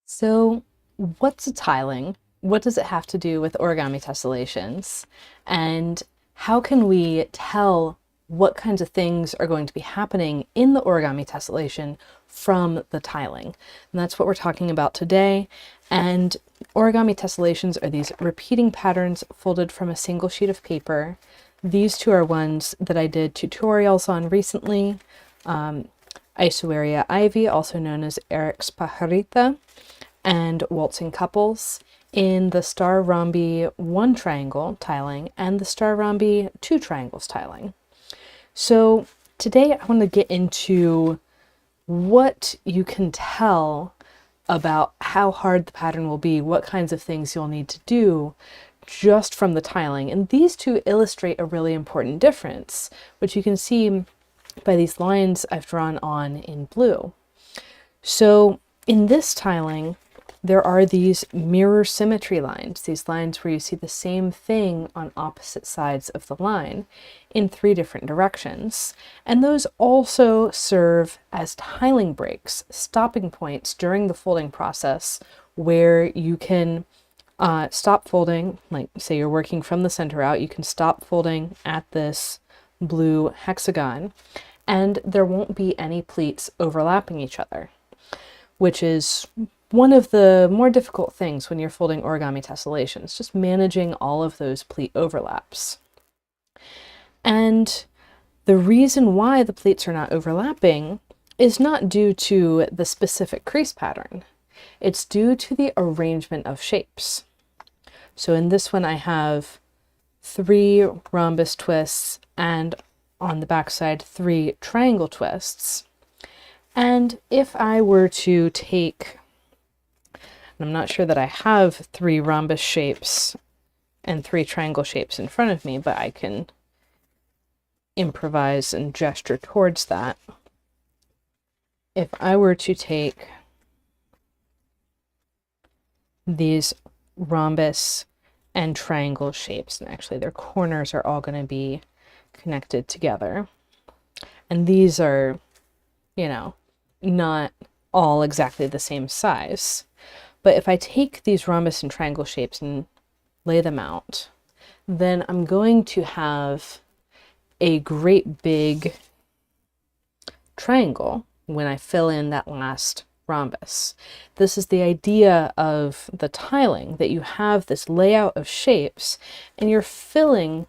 So, what's a tiling? What does it have to do with origami tessellations? And how can we tell what kinds of things are going to be happening in the origami tessellation from the tiling? And that's what we're talking about today. And origami tessellations are these repeating patterns folded from a single sheet of paper. These two are ones that I did tutorials on recently. Isoaria ivy, also known as Eric's pajarita, and waltzing couples in the star rhombi 1 triangle tiling and the star rhombi 2 triangles tiling. So today I want to get into what you can tell about how hard the pattern will be, what kinds of things you'll need to do just from the tiling. And these two illustrate a really important difference, which you can see by these lines I've drawn on in blue. So in this tiling, there are these mirror symmetry lines, these lines where you see the same thing on opposite sides of the line in 3 different directions. And those also serve as tiling breaks, stopping points during the folding process where you can stop folding, like say you're working from the center out, you can stop folding at this blue hexagon and there won't be any pleats overlapping each other, which is one of the more difficult things when you're folding origami tessellations, just managing all of those pleat overlaps. And the reason why the pleats are not overlapping is not due to the specific crease pattern. It's due to the arrangement of shapes. So in this one I have 3 rhombus twists and on the back side 3 triangle twists. And if I were to take, I'm not sure that I have 3 rhombus shapes and 3 triangle shapes in front of me, but I can improvise and gesture towards that. If I were to take these rhombus and triangle shapes, and actually their corners are all going to be connected together, and these are, you know, not all exactly the same size. But if I take these rhombus and triangle shapes and lay them out, then I'm going to have a great big triangle when I fill in that last rhombus. This is the idea of the tiling, that you have this layout of shapes and you're filling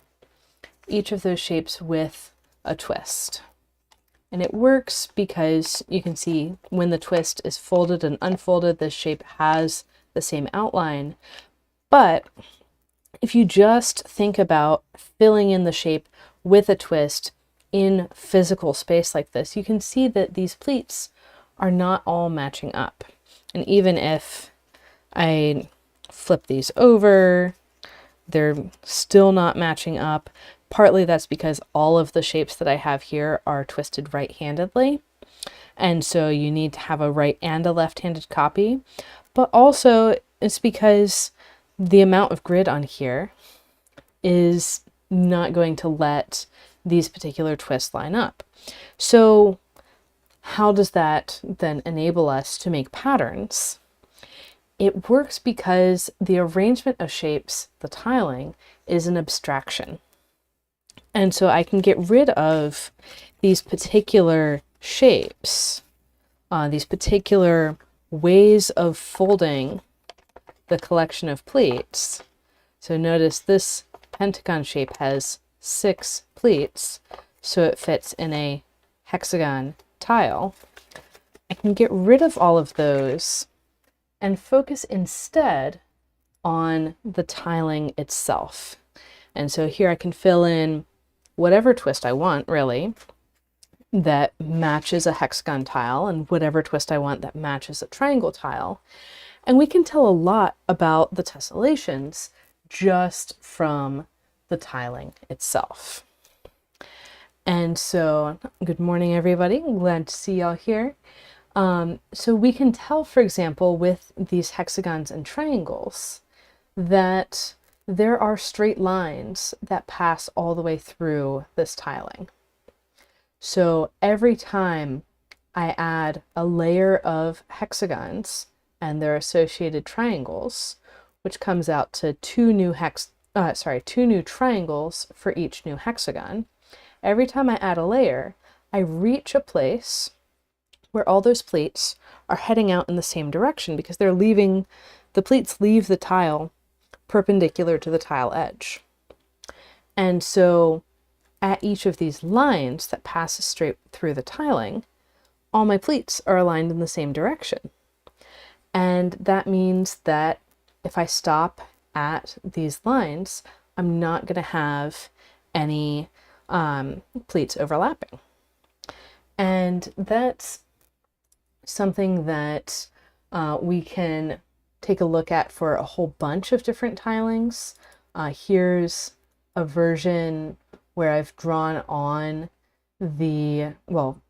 each of those shapes with a twist. And it works because you can see when the twist is folded and unfolded, the shape has the same outline. But if you just think about filling in the shape with a twist in physical space like this, you can see that these pleats are not all matching up. And even if I flip these over, they're still not matching up. Partly that's because all of the shapes that I have here are twisted right-handedly. And so you need to have a right and a left-handed copy. But also it's because the amount of grid on here is not going to let these particular twists line up. So how does that then enable us to make patterns? It works because the arrangement of shapes, the tiling, is an abstraction. And so I can get rid of these particular shapes, these particular ways of folding the collection of pleats. So notice this pentagon shape has 6 pleats, so it fits in a hexagon tile. I can get rid of all of those and focus instead on the tiling itself. And so here I can fill in whatever twist I want, really, that matches a hexagon tile, and whatever twist I want that matches a triangle tile. And we can tell a lot about the tessellations just from the tiling itself. And so, good morning, everybody. I'm glad to see y'all here. So we can tell, for example, with these hexagons and triangles, that there are straight lines that pass all the way through this tiling. So every time I add a layer of hexagons and their associated triangles, which comes out to two new triangles for each new hexagon. Every time I add a layer, I reach a place where all those pleats are heading out in the same direction because the pleats leave the tile perpendicular to the tile edge. And so at each of these lines that passes straight through the tiling, all my pleats are aligned in the same direction. And that means that if I stop at these lines, I'm not going to have any pleats overlapping. And that's something that we can take a look at for a whole bunch of different tilings. Here's a version where I've drawn on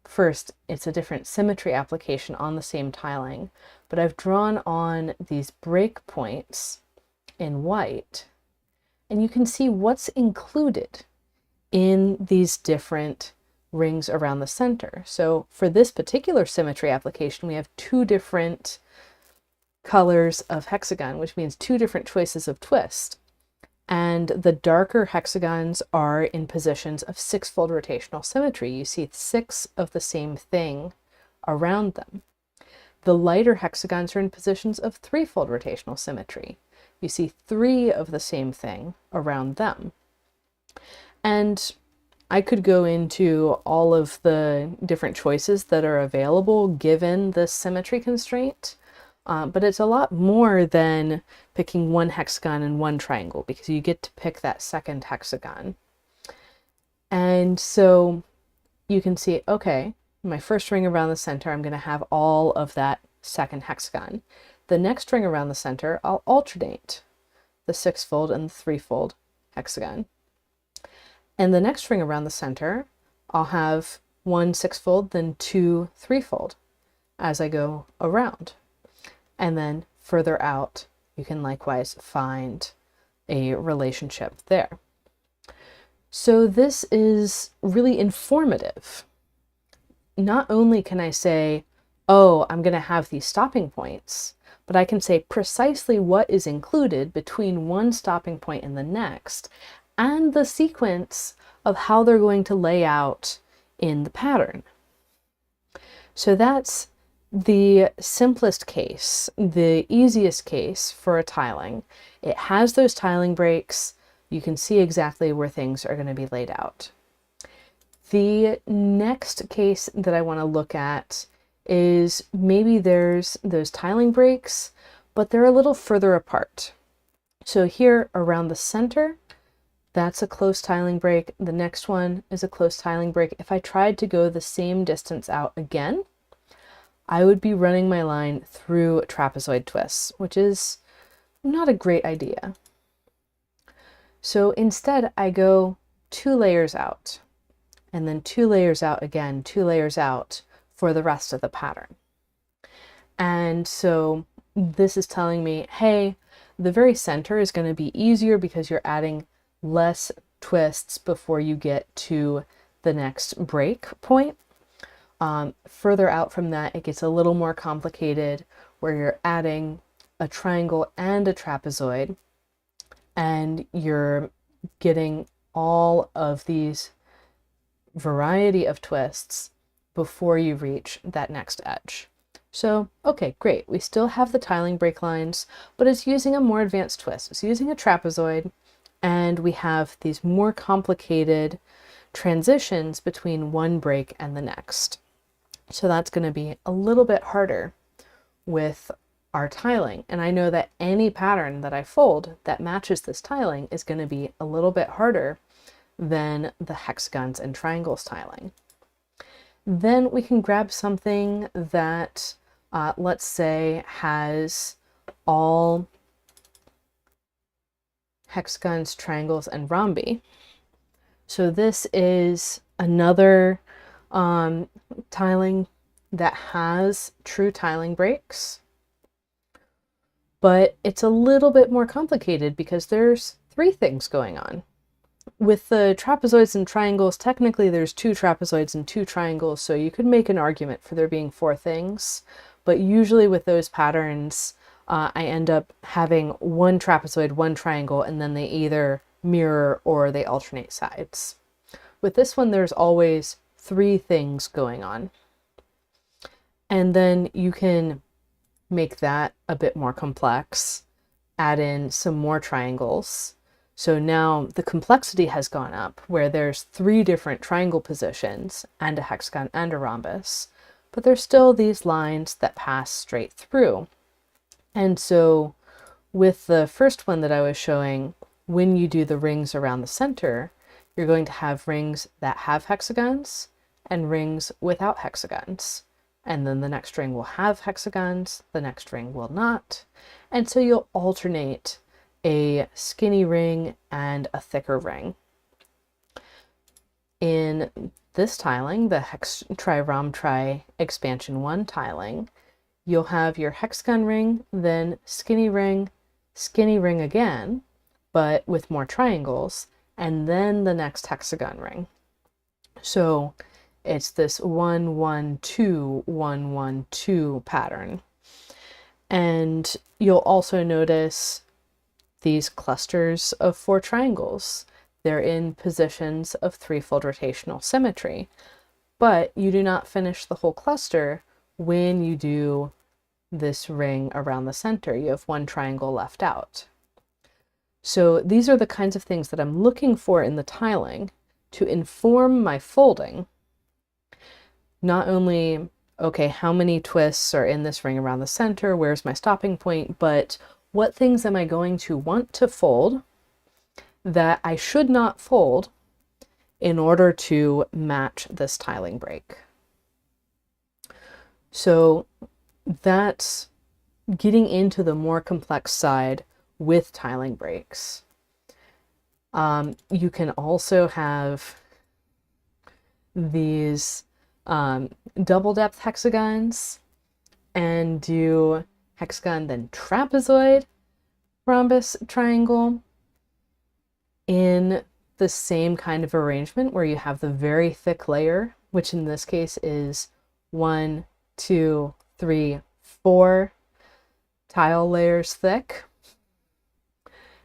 first it's a different symmetry application on the same tiling, but I've drawn on these breakpoints in white, and you can see what's included in these different rings around the center. So for this particular symmetry application, we have two different colors of hexagon, which means two different choices of twist. And the darker hexagons are in positions of six-fold rotational symmetry. You see 6 of the same thing around them. The lighter hexagons are in positions of 3-fold rotational symmetry. You see 3 of the same thing around them. And I could go into all of the different choices that are available given this symmetry constraint. But it's a lot more than picking one hexagon and one triangle, because you get to pick that second hexagon. And so you can see, okay, my first ring around the center, I'm going to have all of that second hexagon. The next ring around the center, I'll alternate the 6-fold and the 3-fold hexagon. And the next ring around the center, I'll have 1 6-fold, then 2 3-fold as I go around. And then further out, you can likewise find a relationship there. So this is really informative. Not only can I say, oh, I'm going to have these stopping points, but I can say precisely what is included between one stopping point and the next, and the sequence of how they're going to lay out in the pattern. So that's the simplest case, the easiest case for a tiling. It has those tiling breaks. You can see exactly where things are going to be laid out. The next case that I want to look at is maybe there's those tiling breaks, but they're a little further apart. So here around the center, that's a close tiling break. The next one is a close tiling break. If I tried to go the same distance out again, I would be running my line through trapezoid twists, which is not a great idea. So instead, I go 2 layers out, and then 2 layers out again, 2 layers out for the rest of the pattern. And so this is telling me, hey, the very center is going to be easier because you're adding less twists before you get to the next break point. Further out from that, it gets a little more complicated, where you're adding a triangle and a trapezoid, and you're getting all of these variety of twists before you reach that next edge. So, okay, great. We still have the tiling break lines, but it's using a more advanced twist. It's using a trapezoid, and we have these more complicated transitions between one break and the next. So that's going to be a little bit harder with our tiling. And I know that any pattern that I fold that matches this tiling is going to be a little bit harder than the hexagons and triangles tiling. Then we can grab something that, let's say, has all hexagons, triangles, and rhombi. So this is another tiling that has true tiling breaks, but it's a little bit more complicated because there's 3 things going on. With the trapezoids and triangles, technically there's 2 trapezoids and 2 triangles, so you could make an argument for there being 4 things, But usually with those patterns, I end up having one trapezoid, one triangle, and then they either mirror or they alternate sides. With this one, there's always 3 things going on. And then you can make that a bit more complex, add in some more triangles. So now the complexity has gone up, where there's 3 different triangle positions and a hexagon and a rhombus, but there's still these lines that pass straight through. And so with the first one that I was showing, when you do the rings around the center, you're going to have rings that have hexagons and rings without hexagons. And then the next ring will have hexagons, the next ring will not. And so you'll alternate a skinny ring and a thicker ring. In this tiling, the hex tri rom tri expansion 1 tiling, you'll have your hexagon ring, then skinny ring again, but with more triangles, and then the next hexagon ring. So it's this 1, 1, 2, 1, 1, 2 pattern. And you'll also notice these clusters of 4 triangles. They're in positions of 3-fold rotational symmetry, but you do not finish the whole cluster when you do this ring around the center. You have 1 triangle left out. So these are the kinds of things that I'm looking for in the tiling to inform my folding. Not only, okay, how many twists are in this ring around the center, where's my stopping point, but what things am I going to want to fold that I should not fold in order to match this tiling break. So that's getting into the more complex side with tiling breaks. You can also have these double depth hexagons and do hexagon, then trapezoid, rhombus, triangle in the same kind of arrangement where you have the very thick layer, which in this case is 1, 2, 3, 4 tile layers thick,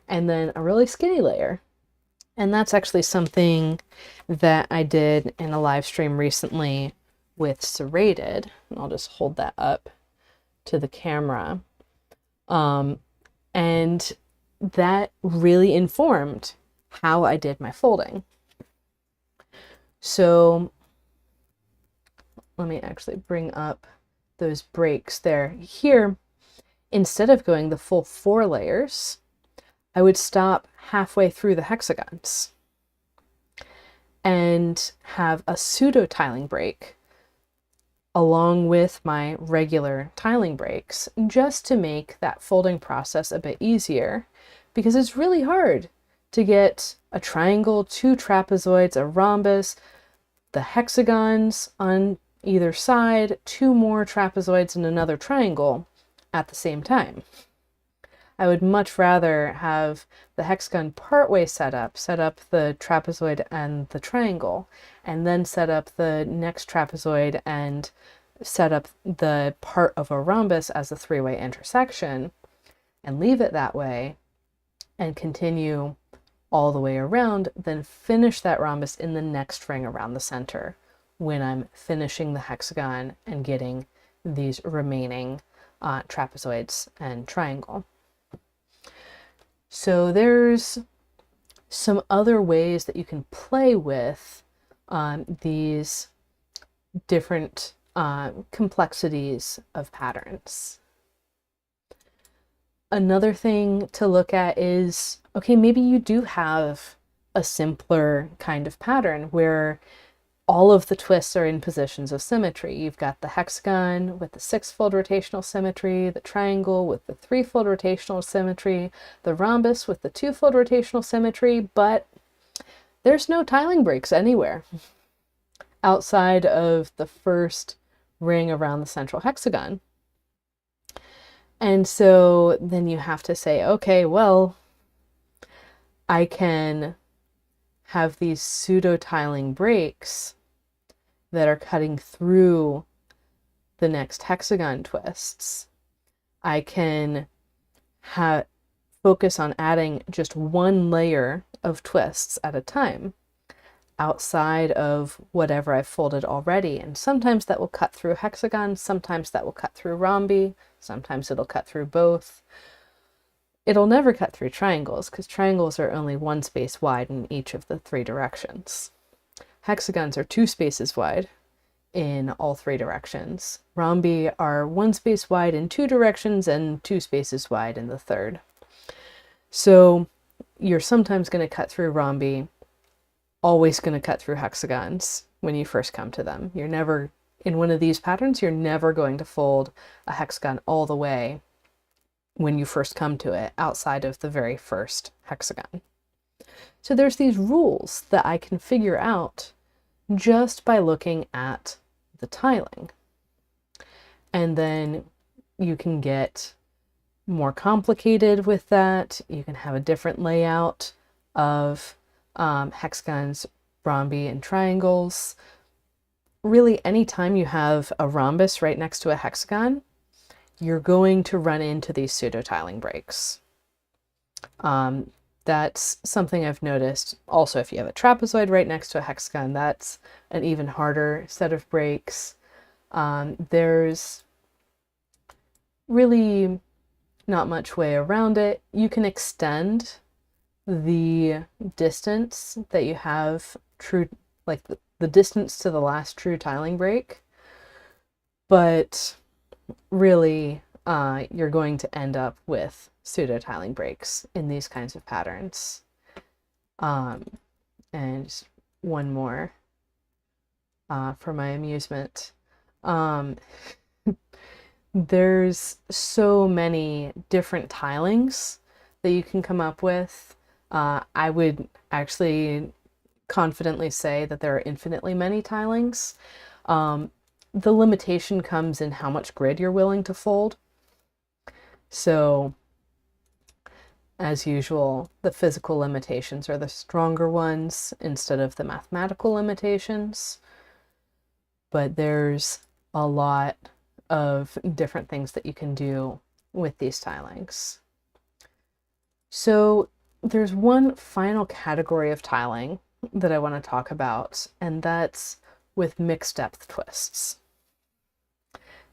and then a really skinny layer. And that's actually something that I did in a live stream recently with serrated. And I'll just hold that up to the camera. And that really informed how I did my folding. So let me actually bring up those breaks there. Here, instead of going the full 4 layers, I would stop halfway through the hexagons and have a pseudo tiling break along with my regular tiling breaks, just to make that folding process a bit easier, because it's really hard to get a triangle, 2 trapezoids, a rhombus, the hexagons on either side, 2 more trapezoids and another triangle at the same time. I would much rather have the hexagon partway set up the trapezoid and the triangle, and then set up the next trapezoid and set up the part of a rhombus as a 3-way intersection, and leave it that way, and continue all the way around, then finish that rhombus in the next ring around the center when I'm finishing the hexagon and getting these remaining trapezoids and triangle. So there's some other ways that you can play with these different complexities of patterns. Another thing to look at is, okay, maybe you do have a simpler kind of pattern where all of the twists are in positions of symmetry. You've got the hexagon with the 6-fold rotational symmetry, the triangle with the 3-fold rotational symmetry, the rhombus with the 2-fold rotational symmetry, but there's no tiling breaks anywhere outside of the first ring around the central hexagon. And so then you have to say, okay, well, I can have these pseudo tiling breaks that are cutting through the next hexagon twists, I can focus on adding just one layer of twists at a time outside of whatever I've folded already. And sometimes that will cut through hexagons, sometimes that will cut through rhombi, sometimes it'll cut through both. It'll never cut through triangles because triangles are only one space wide in each of the three directions. Hexagons are 2 spaces wide in all 3 directions. Rhombi are 1 space wide in 2 directions and 2 spaces wide in the third. So you're sometimes going to cut through rhombi, always going to cut through hexagons when you first come to them. You're never, in one of these patterns, you're never going to fold a hexagon all the way when you first come to it outside of the very first hexagon. So there's these rules that I can figure out just by looking at the tiling. And then you can get more complicated with that. You can have a different layout of hexagons, rhombi, and triangles. Really, anytime you have a rhombus right next to a hexagon, you're going to run into these pseudo-tiling breaks. That's something I've noticed. Also, if you have a trapezoid right next to a hexagon, that's an even harder set of breaks. There's really not much way around it. You can extend the distance that you have like the distance to the last true tiling break, but really you're going to end up with pseudo tiling breaks in these kinds of patterns. And one more for my amusement. There's so many different tilings that you can come up with. I would actually confidently say that there are infinitely many tilings. The limitation comes in how much grid you're willing to fold. So, as usual, the physical limitations are the stronger ones instead of the mathematical limitations. But there's a lot of different things that you can do with these tilings. So there's one final category of tiling that I want to talk about, and that's with mixed depth twists.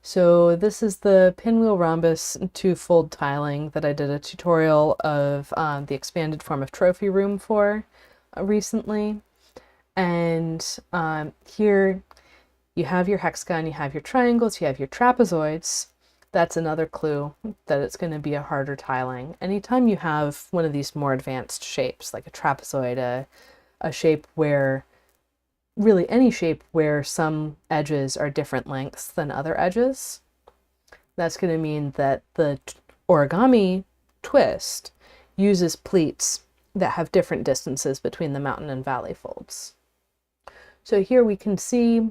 So this is the pinwheel rhombus 2-fold tiling that I did a tutorial of the expanded form of trophy room for recently. And here you have your hexagon, you have your triangles, you have your trapezoids. That's another clue that it's going to be a harder tiling. Anytime you have one of these more advanced shapes, like a trapezoid, a shape where, really any shape where some edges are different lengths than other edges, that's going to mean that the origami twist uses pleats that have different distances between the mountain and valley folds. So here we can see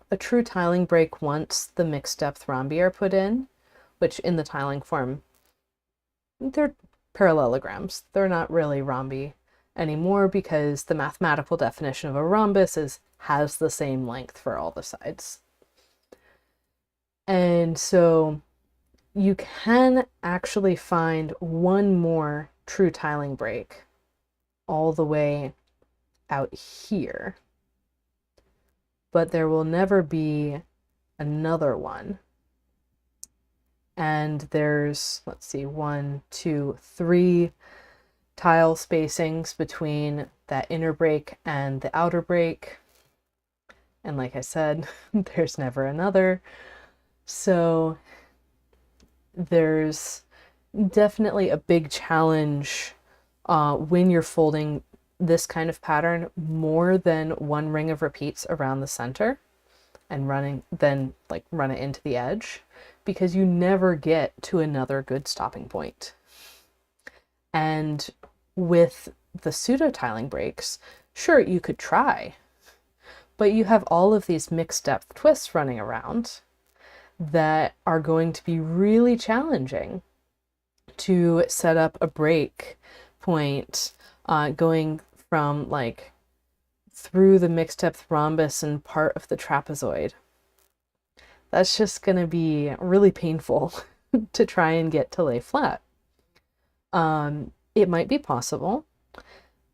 a true tiling break once the mixed depth rhombi are put in, which in the tiling form, they're parallelograms. They're not really rhombi anymore because the mathematical definition of a rhombus has the same length for all the sides. And so you can actually find one more true tiling break all the way out here, but there will never be another one. And there's, let's see, 1, 2, 3 tile spacings between that inner break and the outer break. And like I said, there's never another. So there's definitely a big challenge when you're folding this kind of pattern more than one ring of repeats around the center and run it into the edge, because you never get to another good stopping point. And with the pseudo tiling breaks, sure, you could try, but you have all of these mixed depth twists running around that are going to be really challenging to set up a break point going from like through the mixed depth rhombus and part of the trapezoid. That's just going to be really painful to try and get to lay flat. It might be possible.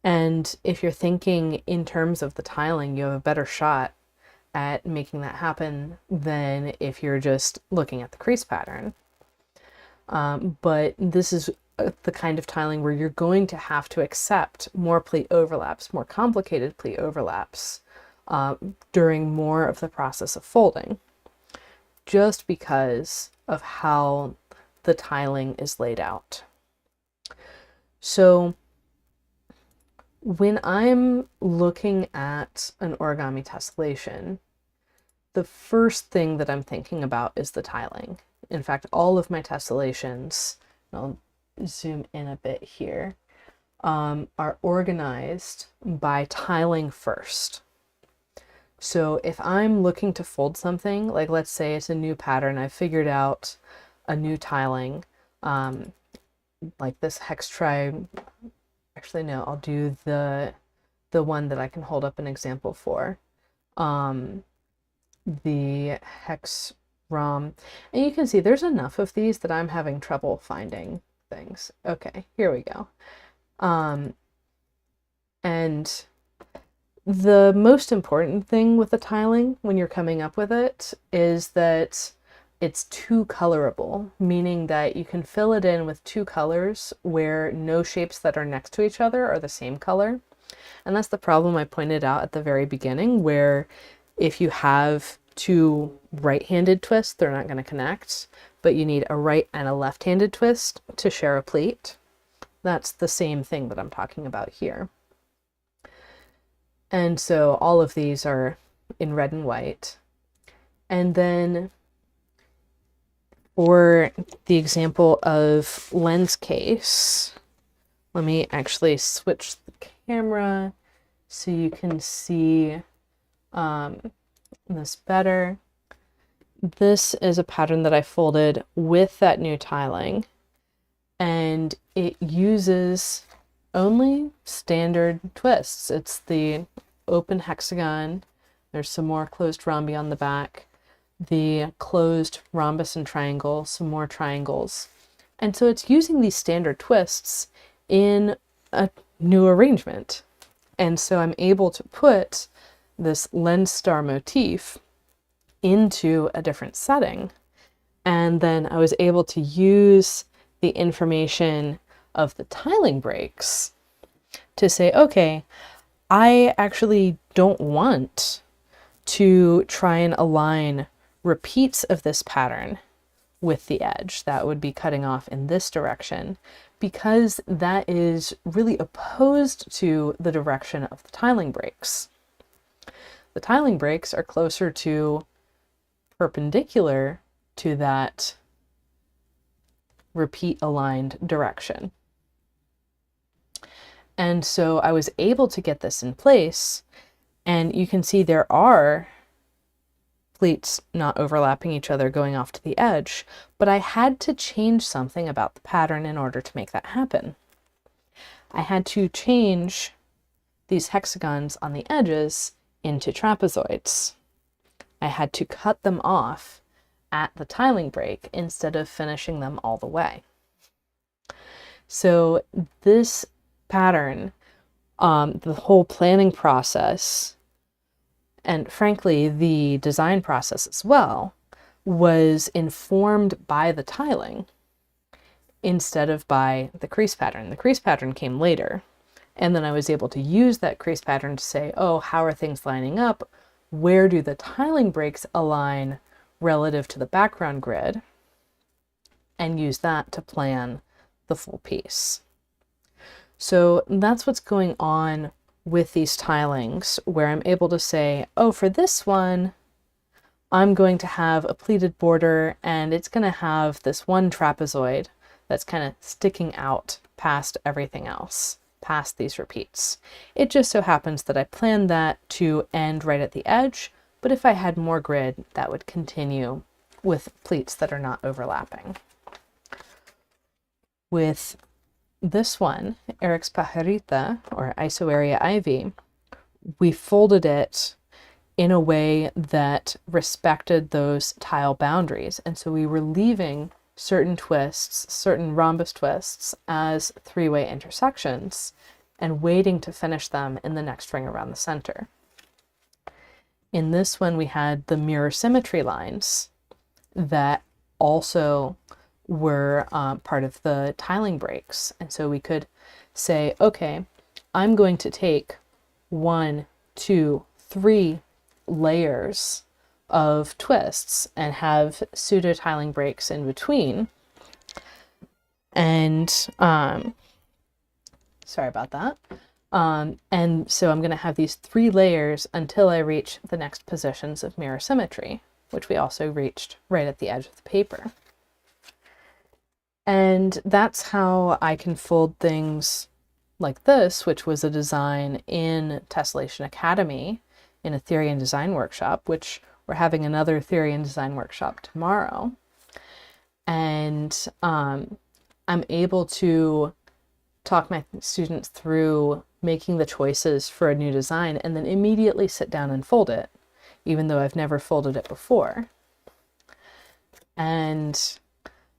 And if you're thinking in terms of the tiling, you have a better shot at making that happen than if you're just looking at the crease pattern. But this is the kind of tiling where you're going to have to accept more pleat overlaps, more complicated pleat overlaps during more of the process of folding, just because of how the tiling is laid out. So when I'm looking at an origami tessellation, the first thing that I'm thinking about is the tiling. In fact, all of my tessellations, I'll zoom in a bit here, are organized by tiling first. So if I'm looking to fold something, like let's say it's a new pattern, I've figured out a new tiling, like this hex tribe. Actually, no, I'll do the one that I can hold up an example for. The hex ROM. And you can see there's enough of these that I'm having trouble finding things. Okay, here we go. And the most important thing with the tiling when you're coming up with it is that it's two colorable, meaning that you can fill it in with two colors where no shapes that are next to each other are the same color. And that's the problem I pointed out at the very beginning, where if you have two right-handed twists, they're not going to connect, but you need a right and a left-handed twist to share a pleat. That's the same thing that I'm talking about here. And so all of these are in red and white. And then for the example of lens case, let me actually switch the camera so you can see this better. This is a pattern that I folded with that new tiling, and it uses only standard twists. It's the open hexagon. There's some more closed rhombi on the back, the closed rhombus and triangle, some more triangles. And so it's using these standard twists in a new arrangement. And so I'm able to put this lens star motif into a different setting. And then I was able to use the information of the tiling breaks to say, okay, I actually don't want to try and align repeats of this pattern with the edge. That would be cutting off in this direction, because that is really opposed to the direction of the tiling breaks. The tiling breaks are closer to perpendicular to that repeat aligned direction. And so I was able to get this in place, and you can see there are pleats not overlapping each other going off to the edge, but I had to change something about the pattern in order to make that happen. I had to change these hexagons on the edges into trapezoids. I had to cut them off at the tiling break instead of finishing them all the way. So this pattern, the whole planning process, and frankly the design process as well, was informed by the tiling instead of by the crease pattern. The crease pattern came later, and then I was able to use that crease pattern to say, oh, how are things lining up? Where do the tiling breaks align relative to the background grid? And use that to plan the full piece. So that's what's going on with these tilings, where I'm able to say, oh, for this one, I'm going to have a pleated border, and it's going to have this one trapezoid that's kind of sticking out past everything else, past these repeats. It just so happens that I planned that to end right at the edge, but if I had more grid, that would continue with pleats that are not overlapping. With this one, Eric's Pajarita, or Isoaria Ivy, we folded it in a way that respected those tile boundaries. And so we were leaving certain twists, certain rhombus twists, as three-way intersections and waiting to finish them in the next ring around the center. In this one, we had the mirror symmetry lines that also were part of the tiling breaks. And so we could say, okay, I'm going to take 1, 2, 3 layers of twists and have pseudo tiling breaks in between. And sorry about that. And so I'm going to have these 3 layers until I reach the next positions of mirror symmetry, which we also reached right at the edge of the paper. And that's how I can fold things like this, which was a design in Tessellation Academy in a theory and design workshop, which we're having another theory and design workshop tomorrow. And I'm able to talk my students through making the choices for a new design and then immediately sit down and fold it, even though I've never folded it before. And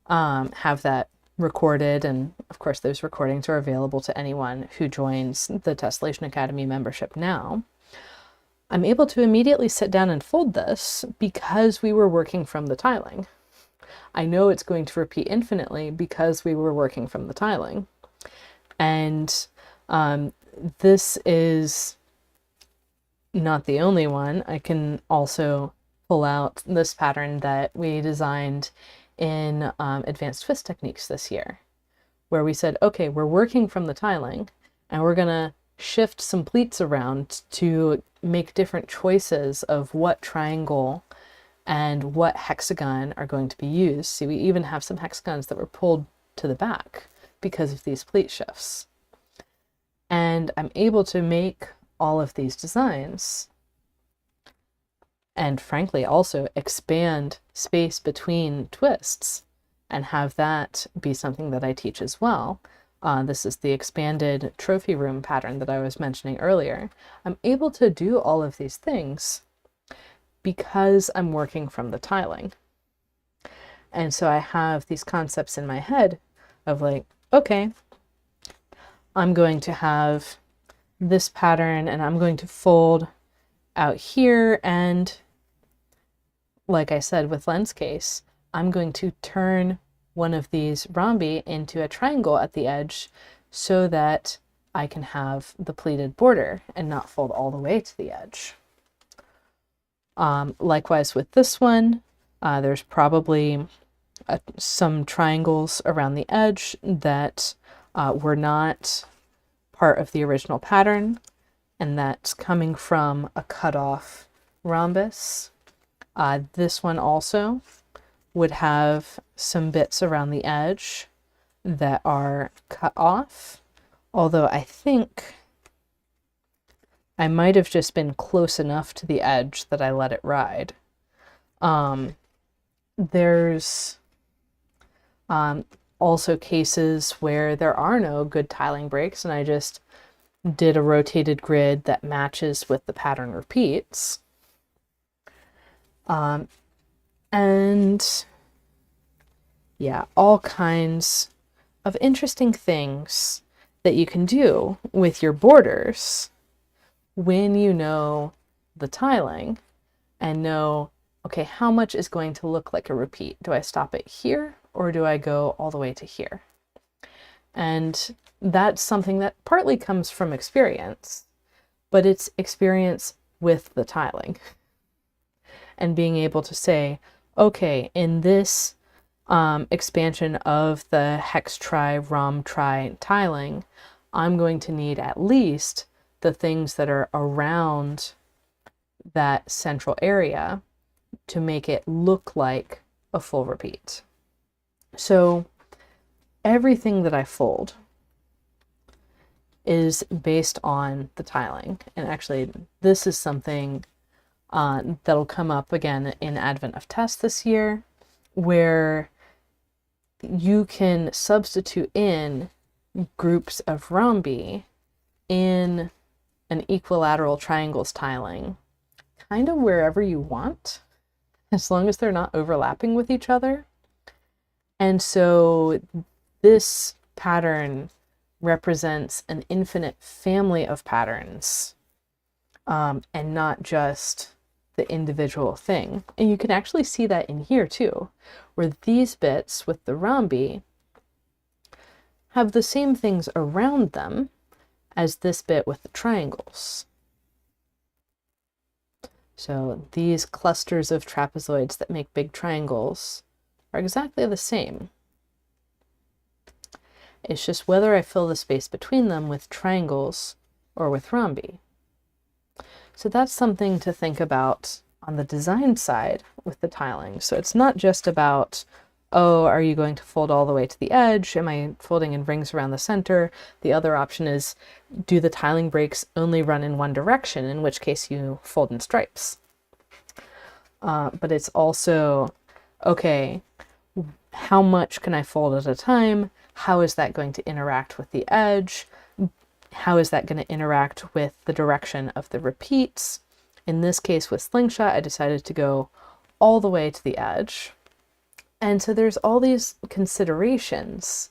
have that recorded, and of course those recordings are available to anyone who joins the Tessellation Academy membership now. I'm able to immediately sit down and fold this because we were working from the tiling. I know it's going to repeat infinitely because we were working from the tiling. And this is not the only one. I can also pull out this pattern that we designed in Advanced Twist Techniques this year, where we said, okay, we're working from the tiling and we're gonna shift some pleats around to make different choices of what triangle and what hexagon are going to be used. See, we even have some hexagons that were pulled to the back because of these pleat shifts. And I'm able to make all of these designs and frankly also expand space between twists and have that be something that I teach as well. This is the expanded trophy room pattern that I was mentioning earlier. I'm able to do all of these things because I'm working from the tiling. And so I have these concepts in my head of like, okay, I'm going to have this pattern and I'm going to fold out here, and like I said with lens case, I'm going to turn one of these rhombi into a triangle at the edge so that I can have the pleated border and not fold all the way to the edge. Likewise with this one, there's probably some triangles around the edge that were not part of the original pattern, and that's coming from a cut-off rhombus. This one also would have some bits around the edge that are cut off, although I think I might have just been close enough to the edge that I let it ride. There's also cases where there are no good tiling breaks and I just did a rotated grid that matches with the pattern repeats. And yeah, all kinds of interesting things that you can do with your borders when you know the tiling and know, okay, how much is going to look like a repeat? Do I stop it here or do I go all the way to here? And that's something that partly comes from experience, but it's experience with the tiling. And being able to say, okay, in this expansion of the hex tri, rhomb tri tiling, I'm going to need at least the things that are around that central area to make it look like a full repeat. So everything that I fold is based on the tiling. And actually, this is something that'll come up again in Advent of Test this year, where you can substitute in groups of rhombi in an equilateral triangles tiling kind of wherever you want, as long as they're not overlapping with each other. And so this pattern represents an infinite family of patterns, and not just the individual thing. And you can actually see that in here too, where these bits with the rhombi have the same things around them as this bit with the triangles. So these clusters of trapezoids that make big triangles are exactly the same. It's just whether I fill the space between them with triangles or with rhombi. So that's something to think about on the design side with the tiling. So it's not just about, oh, are you going to fold all the way to the edge? Am I folding in rings around the center? The other option is, do the tiling breaks only run in one direction, in which case you fold in stripes. But it's also, okay, how much can I fold at a time? How is that going to interact with the edge? How is that going to interact with the direction of the repeats? In this case with slingshot, I decided to go all the way to the edge. And so there's all these considerations.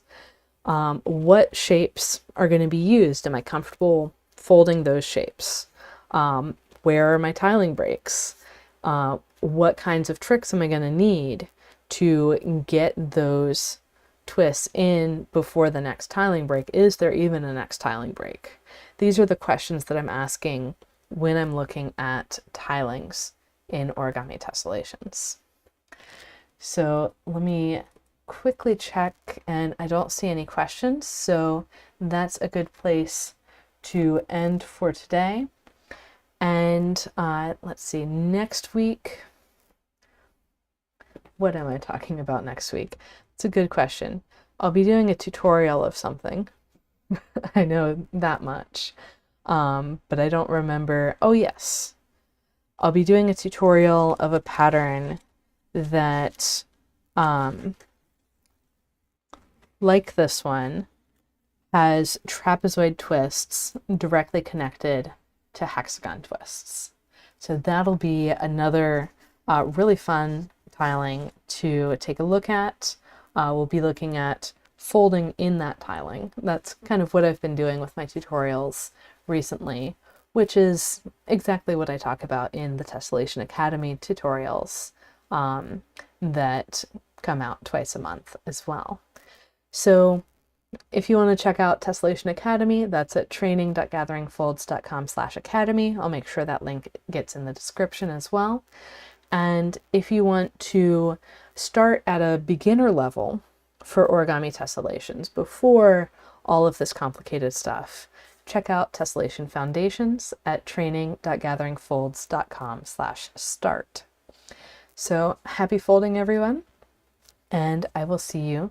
What shapes are going to be used? Am I comfortable folding those shapes? Where are my tiling breaks? What kinds of tricks am I going to need to get those twists in before the next tiling break? Is there even a next tiling break? These are the questions that I'm asking when I'm looking at tilings in origami tessellations. So let me quickly check, and I don't see any questions, so that's a good place to end for today. And let's see, next week, what am I talking about next week? It's a good question. I'll be doing a tutorial of something. I know that much, but I don't remember. Oh yes, I'll be doing a tutorial of a pattern that, like this one, has trapezoid twists directly connected to hexagon twists. So that'll be another really fun tiling to take a look at. We'll be looking at folding in that tiling. That's kind of what I've been doing with my tutorials recently, which is exactly what I talk about in the Tessellation Academy tutorials that come out twice a month as well. So if you want to check out Tessellation Academy, that's at training.gatheringfolds.com/academy. I'll make sure that link gets in the description as well. And if you want to start at a beginner level for origami tessellations before all of this complicated stuff, check out Tessellation Foundations at training.gatheringfolds.com/start. So happy folding, everyone, and I will see you